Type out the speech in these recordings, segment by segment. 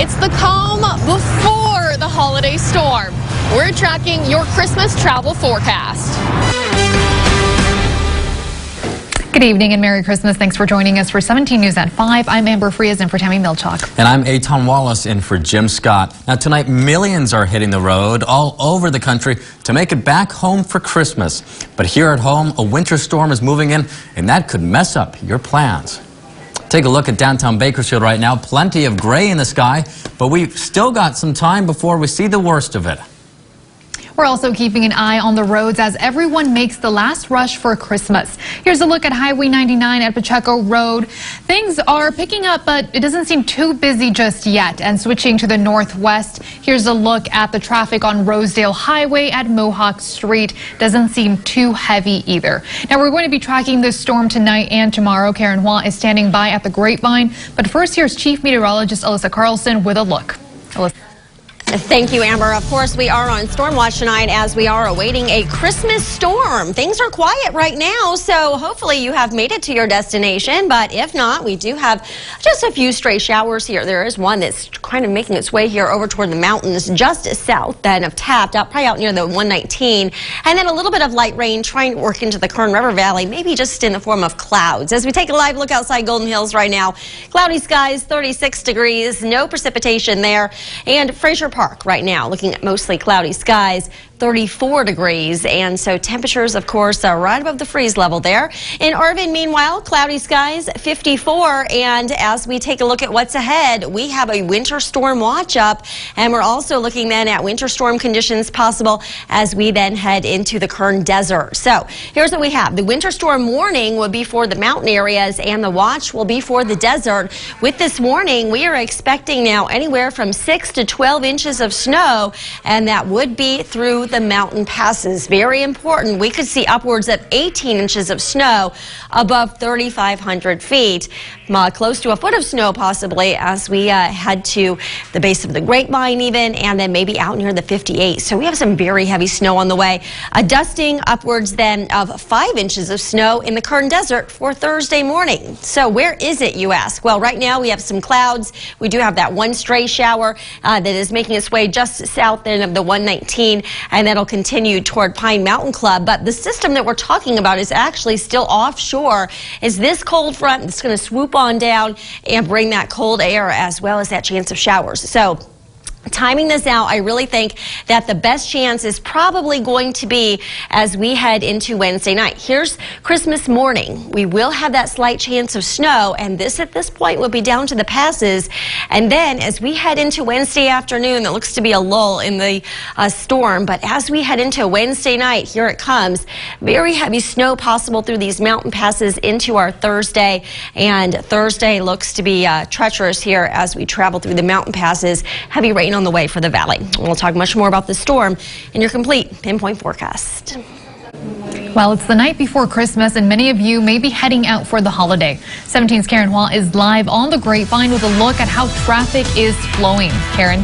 It's the calm before the holiday storm. We're tracking your Christmas travel forecast. Good evening and Merry Christmas. Thanks for joining us for 17 News at 5. I'm Frias in for Tammy Milchok. And I'm Eytan Wallace in for Jim Scott. Now tonight, millions are hitting the road all over the country to make it back home for Christmas. But here at home, a winter storm is moving in, and that could mess up your plans. Take a look at downtown Bakersfield right now. Plenty of gray in the sky, but we've still got some time before we see the worst of it. We're also keeping an eye on the roads as everyone makes the last rush for Christmas. Here's a look at Highway 99 at Pacheco Road. Things are picking up, but it doesn't seem too busy just yet. And switching to the northwest, here's a look at the traffic on Rosedale Highway at Mohawk Street. Doesn't seem too heavy either. Now, we're going to be tracking this storm tonight and tomorrow. Karen Hua is standing by at the Grapevine. But first, here's Chief Meteorologist Alyssa Carlson with a look. Alyssa. Thank you, Amber. Of course, we are on Storm Watch tonight as we are awaiting a Christmas storm. Things are quiet right now, so hopefully you have made it to your destination. But if not, we do have just a few stray showers here. There is one that's kind of making its way here over toward the mountains just south then of Taft, probably out near the 119. And then a little bit of light rain trying to work into the Kern River Valley, maybe just in the form of clouds. As we take a live look outside Golden Hills right now, cloudy skies, 36 degrees, no precipitation there. And Fraser Park right now looking at mostly cloudy skies, 34 degrees, and so temperatures, of course, are right above the freeze level there. In Irvine, meanwhile, cloudy skies, 54, and as we take a look at what's ahead, we have a winter storm watch up, and we're also looking then at winter storm conditions possible as we then head into the Kern Desert. So here's what we have. The winter storm warning will be for the mountain areas, and the watch will be for the desert. With this warning, we are expecting now anywhere from 6 to 12 inches of snow, and that would be through the mountain passes. Very important. We could see upwards of 18 inches of snow above 3,500 feet. Close to a foot of snow possibly as we head to the base of the Grapevine even, and then maybe out near the 58. So we have some very heavy snow on the way. A dusting upwards then of 5 inches of snow in the Kern Desert for Thursday morning. So where is it, you ask? Well, right now we have some clouds. We do have that one stray shower that is making its way just south end of the 119, and that'll continue toward Pine Mountain Club. But the system that we're talking about is actually still offshore. Is this cold front that's going to swoop on down and bring that cold air as well as that chance of showers. So timing this out, I really think that the best chance is probably going to be as we head into Wednesday night. Here's Christmas morning. We will have that slight chance of snow, and this at this point will be down to the passes. And then as we head into Wednesday afternoon, there looks to be a lull in the storm. But as we head into Wednesday night, here it comes. Very heavy snow possible through these mountain passes into our Thursday. And Thursday looks to be treacherous here as we travel through the mountain passes. Heavy rain on the way for the valley. We'll talk much more about the storm in your complete pinpoint forecast. Well, it's the night before Christmas, and many of you may be heading out for the holiday. 17's Karen Hua is live on the Grapevine with a look at how traffic is flowing. Karen.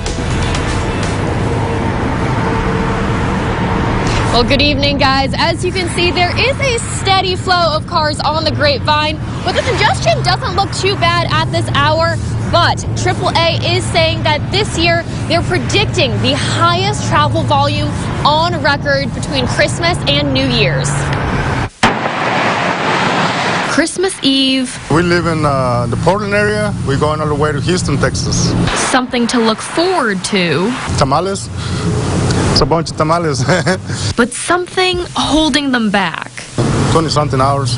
Well, good evening, guys. As you can see, there is a steady flow of cars on the Grapevine, but the congestion doesn't look too bad at this hour. But AAA is saying that this year they're predicting the highest travel volume on record between Christmas and New Year's. Christmas Eve. We live in the Portland area. We're going all the way to Houston, Texas. Something to look forward to. Tamales. It's a bunch of tamales. But something holding them back. 20-something hours.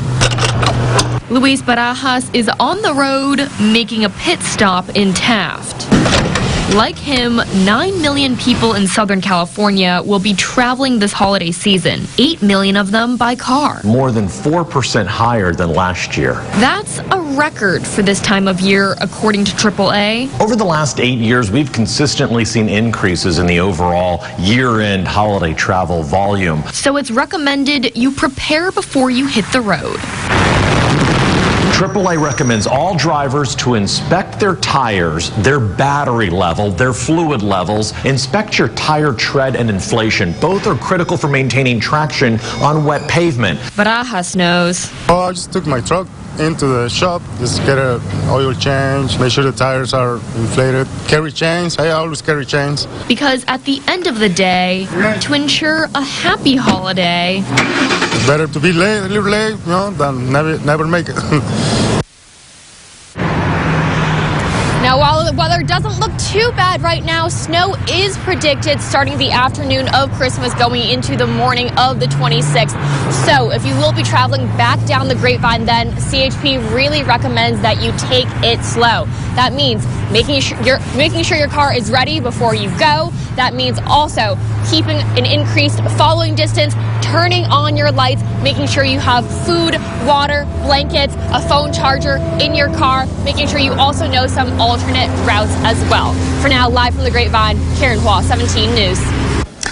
Luis Barajas is on the road making a pit stop in Taft. Like him, 9 million people in Southern California will be traveling this holiday season, 8 million of them by car. More than 4% higher than last year. That's a record for this time of year, according to AAA. Over the last 8 years, we've consistently seen increases in the overall year-end holiday travel volume. So it's recommended you prepare before you hit the road. AAA recommends all drivers to inspect their tires, their battery level, their fluid levels, inspect your tire tread and inflation. Both are critical for maintaining traction on wet pavement. Barajas knows. Oh, I just took my truck into the shop, just get a oil change, make sure the tires are inflated. Carry chains. I always carry chains. Because at the end of the day, to ensure a happy holiday, It's better to be late, a little late, than never make it. now, while the weather doesn't look too bad right now, snow is predicted starting the afternoon of Christmas going into the morning of the 26th. So if you will be traveling back down the Grapevine, then CHP really recommends that you take it slow. That means making sure your car is ready before you go. That means also keeping an increased following distance, turning on your lights, making sure you have food, water, blankets, a phone charger in your car, making sure you also know some alternate routes as well. For now, live from the Grapevine, Karen Hua, 17 News.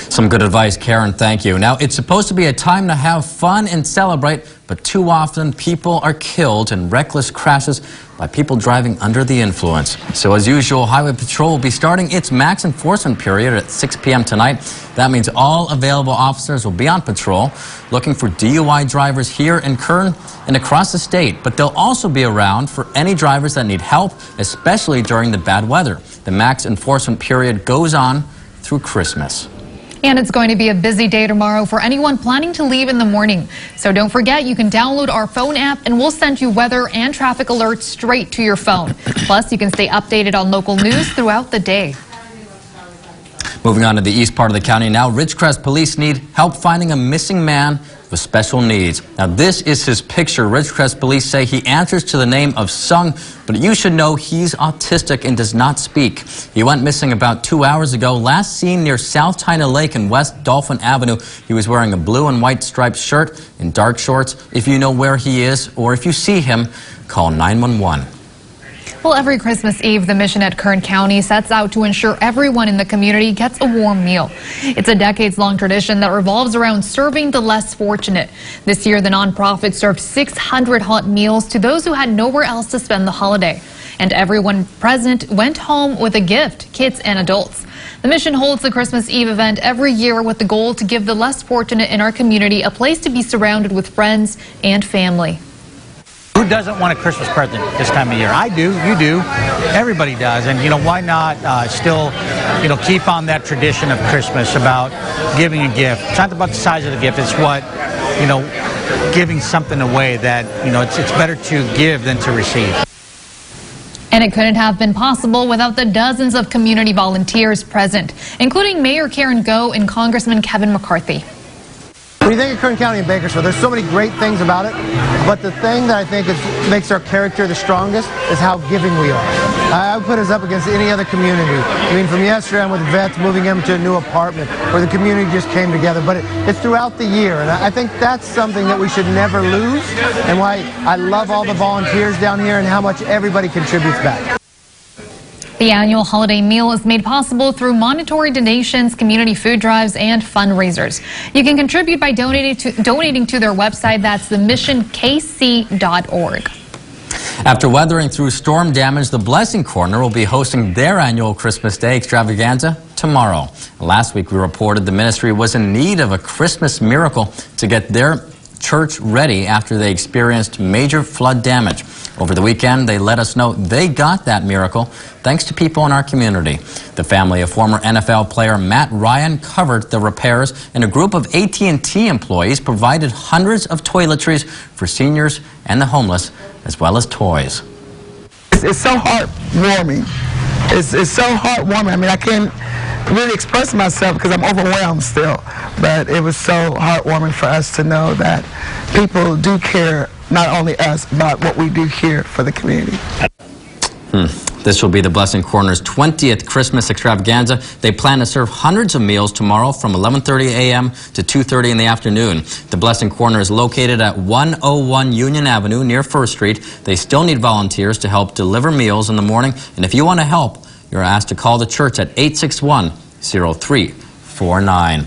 Some good advice, Karen. Thank you. Now, it's supposed to be a time to have fun and celebrate, but too often people are killed in reckless crashes by people driving under the influence. So as usual, Highway Patrol will be starting its max enforcement period at 6 p.m. tonight. That means all available officers will be on patrol looking for DUI drivers here in Kern and across the state. But they'll also be around for any drivers that need help, especially during the bad weather. The max enforcement period goes on through Christmas. And it's going to be a busy day tomorrow for anyone planning to leave in the morning. So don't forget, you can download our phone app and we'll send you weather and traffic alerts straight to your phone. Plus, you can stay updated on local news throughout the day. Moving on to the east part of the county now, Ridgecrest police need help finding a missing man with special needs. Now, this is his picture. Ridgecrest police say he answers to the name of Sung, but you should know he's autistic and does not speak. He went missing about 2 hours ago, last seen near South China Lake and West Dolphin Avenue. He was wearing a blue and white striped shirt and dark shorts. If you know where he is or if you see him, call 911. Well, every Christmas Eve, the mission at Kern County sets out to ensure everyone in the community gets a warm meal. It's a decades-long tradition that revolves around serving the less fortunate. This year, the nonprofit served 600 hot meals to those who had nowhere else to spend the holiday. And everyone present went home with a gift, kids and adults. The mission holds the Christmas Eve event every year with the goal to give the less fortunate in our community a place to be surrounded with friends and family. Who doesn't want a Christmas present this time of year? I do, you do, everybody does. And, why not still, keep on that tradition of Christmas about giving a gift. It's not about the size of the gift, it's what, giving something away that, it's better to give than to receive. And it couldn't have been possible without the dozens of community volunteers present, including Mayor Karen Go and Congressman Kevin McCarthy. When you think of Kern County and Bakersfield, there's so many great things about it, but the thing that I think makes our character the strongest is how giving we are. I would put us up against any other community. I mean, from yesterday, I'm with vets moving them to a new apartment where the community just came together, but it's throughout the year, and I think that's something that we should never lose, and why I love all the volunteers down here and how much everybody contributes back. The annual holiday meal is made possible through monetary donations, community food drives, and fundraisers. You can contribute by donating to their website. That's themissionkc.org. After weathering through storm damage, the Blessing Corner will be hosting their annual Christmas Day extravaganza tomorrow. Last week, we reported the ministry was in need of a Christmas miracle to get their church ready after they experienced major flood damage. Over the weekend, they let us know they got that miracle thanks to people in our community. The family of former NFL player Matt Ryan covered the repairs, and a group of AT&T employees provided hundreds of toiletries for seniors and the homeless, as well as toys. It's so heartwarming. It's so heartwarming. I mean, I can't really express myself because I'm overwhelmed still. But it was so heartwarming for us to know that people do care, not only us, about what we do here for the community. This will be the Blessing Corner's 20th Christmas extravaganza. They plan to serve hundreds of meals tomorrow from 11:30 a.m. to 2:30 in the afternoon. The Blessing Corner is located at 101 Union Avenue near First Street. They still need volunteers to help deliver meals in the morning. And if you want to help, you're asked to call the church at 861-0349.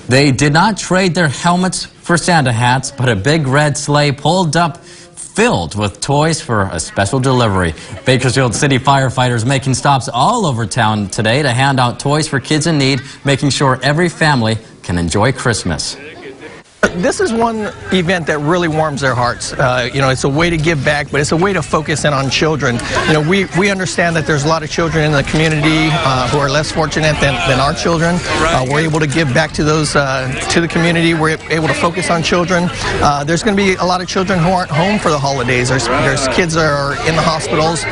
They did not trade their helmets for Santa hats, but a big red sleigh pulled up filled with toys for a special delivery. Bakersfield City firefighters making stops all over town today to hand out toys for kids in need, making sure every family can enjoy Christmas. This is one event that really warms their hearts. It's a way to give back, but it's a way to focus in on children. We understand that there's a lot of children in the community who are less fortunate than our children. We're able to give back to those to the community. We're able to focus on children. There's going to be a lot of children who aren't home for the holidays. There's kids that are in the hospitals,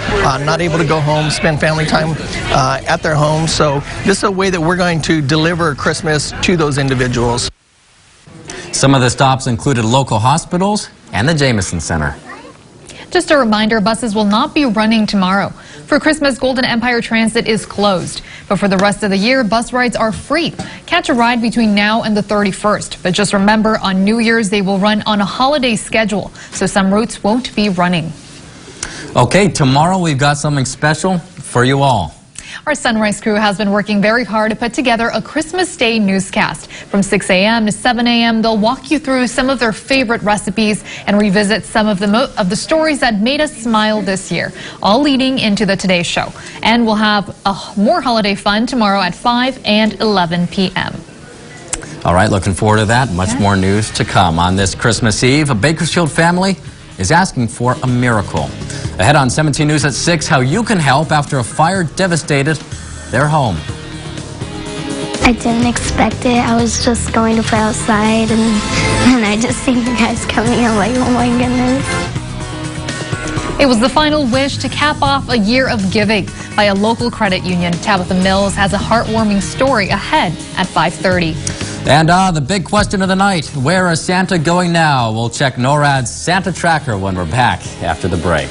not able to go home, spend family time at their homes. So this is a way that we're going to deliver Christmas to those individuals. Some of the stops included local hospitals and the Jameson Center. Just a reminder, buses will not be running tomorrow. For Christmas, Golden Empire Transit is closed. But for the rest of the year, bus rides are free. Catch a ride between now and the 31st. But just remember, on New Year's, they will run on a holiday schedule, so some routes won't be running. Okay, tomorrow we've got something special for you all. Our Sunrise crew has been working very hard to put together a Christmas Day newscast. From 6 a.m. to 7 a.m., they'll walk you through some of their favorite recipes and revisit some of the stories that made us smile this year, all leading into the Today Show. And we'll have more holiday fun tomorrow at 5 and 11 p.m. All right, looking forward to that. Much more news to come. On this Christmas Eve, a Bakersfield family is asking for a miracle. Ahead on 17 News at 6, how you can help after a fire devastated their home. I didn't expect it. I was just going to play outside, and I just seen you guys coming. I'm like, oh my goodness. It was the final wish to cap off a year of giving by a local credit union. Tabitha Mills has a heartwarming story ahead at 5:30. And the big question of the night, where is Santa going now? We'll check NORAD's Santa Tracker when we're back after the break.